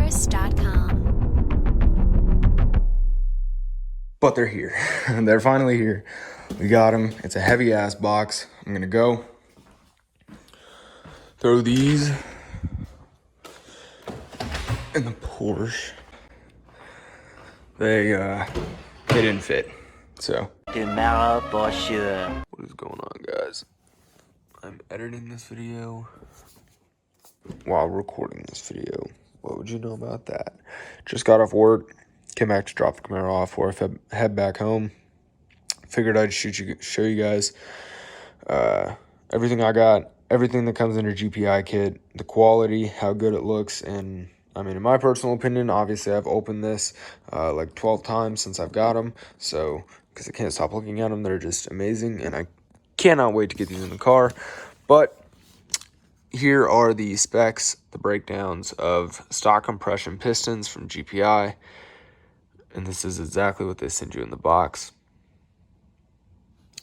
GPIcars.com. But they're here. They're finally here. We got them. It's a heavy ass box. I'm gonna go throw these in the Porsche. They didn't fit. So tomorrow for sure. what is going on, guys? I'm editing this video while recording this video. What would you know about that? Just got off work, came back to drop the Camaro off before I head back home. Figured I'd show you guys everything I got, everything that comes in a GPI kit, the quality, how good it looks, and I mean, in my personal opinion, obviously I've opened this like 12 times since I've got them, so because I can't stop looking at them. They're just amazing, and I cannot wait to get these in the car. But here are the specs, the breakdowns of stock compression pistons from GPI, and this is exactly what they send you in the box.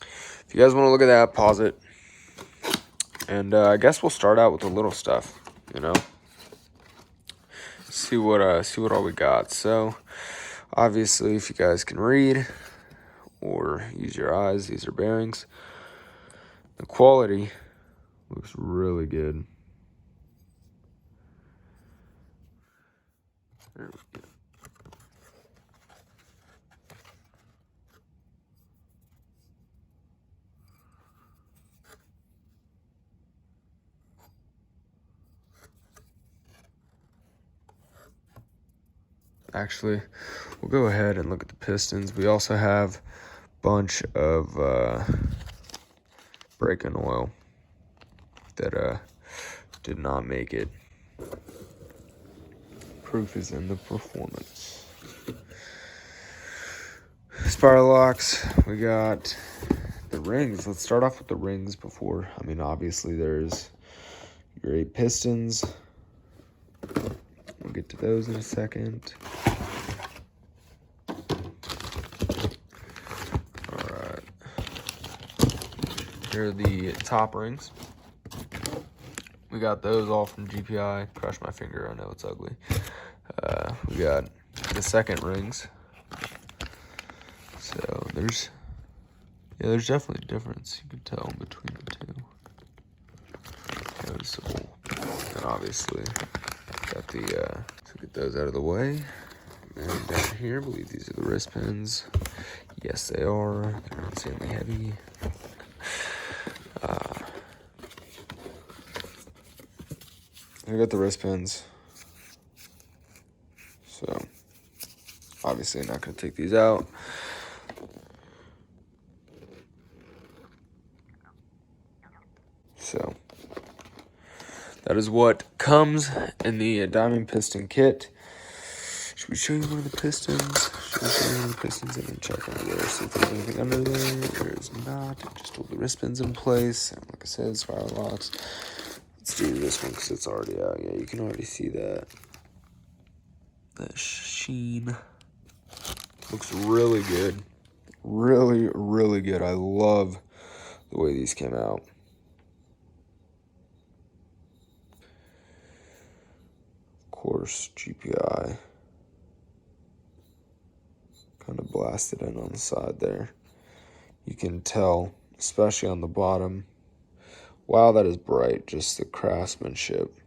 If you guys want to look at that, pause it, and I guess we'll start out with the little stuff, you know. See what all we got. So obviously, if you guys can read or use your eyes, these are bearings. The quality looks really good. There we go. Actually, we'll go ahead and look at the pistons. We also have a bunch of break-in oil that did not make it. Proof is in the performance. Spiral locks. We got the rings. Let's start off with the rings before. I mean, obviously there's your 8 pistons. We'll get to those in a second. Alright. Here are the top rings. We got those all from GPI. Crushed my finger, I know it's ugly. We got the second rings. So there's definitely a difference. You can tell between the two. Noticeable. And obviously got the to get those out of the way. And down here, I believe these are the wrist pins. Yes, they are. They're insanely heavy. I got the wrist pins. So obviously I'm not gonna take these out. So that is what comes in the diamond piston kit. Should we show you one of the pistons? Should we show you one of the pistons and then check under there, see if there's anything under there? There is not. Just hold the wrist pins in place. And like I said, spiral locks. Let's do this one because it's already out. Yeah, you can already see that. That sheen. Looks really good. Really, really good. I love the way these came out. Of course, GPI. Kind of blasted in on the side there. You can tell, especially on the bottom. Wow, that is bright. Just the craftsmanship.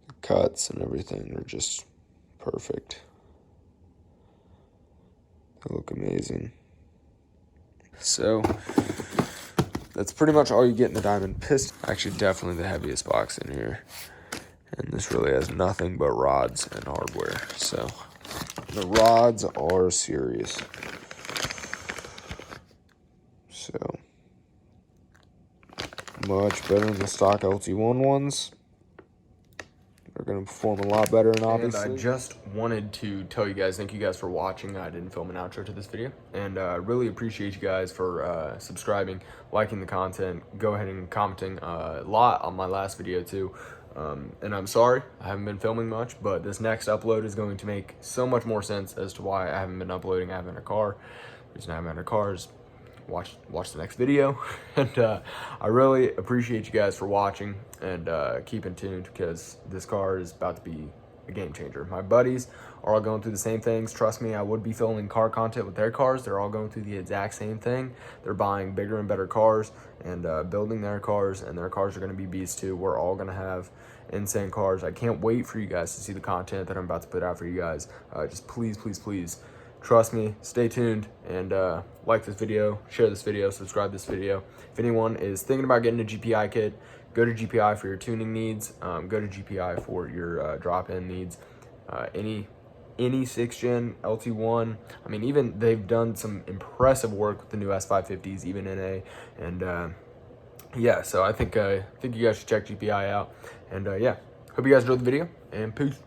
The cuts and everything are just perfect. They look amazing. So that's pretty much all you get in the diamond piston. Actually, definitely the heaviest box in here. And this really has nothing but rods and hardware. So the rods are serious. So much better than the stock LT1 ones. They're going to perform a lot better, and obviously. And I just wanted to tell you guys, thank you guys for watching. I didn't film an outro to this video, and really appreciate you guys for subscribing, liking the content, go ahead and commenting a lot on my last video too. And I'm sorry I haven't been filming much, but this next upload is going to make so much more sense as to why I haven't been uploading. I haven't had a car. The reason I haven't had a car is watch the next video. And I really appreciate you guys for watching, and keeping tuned, because this car is about to be a game changer. My buddies are all going through the same things. Trust me, I would be filming car content with their cars. They're all going through the exact same thing. They're buying bigger and better cars and building their cars, and their cars are going to be beasts too. We're all going to have insane cars. I can't wait for you guys to see the content that I'm about to put out for you guys. Just please trust me, stay tuned, and like this video, share this video, subscribe this video. If anyone is thinking about getting a GPI kit, go to GPI for your tuning needs. Go to GPI for your drop-in needs. Any 6th gen LT1. I mean, even they've done some impressive work with the new S550s, even NA. And yeah, so I think you guys should check GPI out. And yeah, hope you guys enjoyed the video, and peace.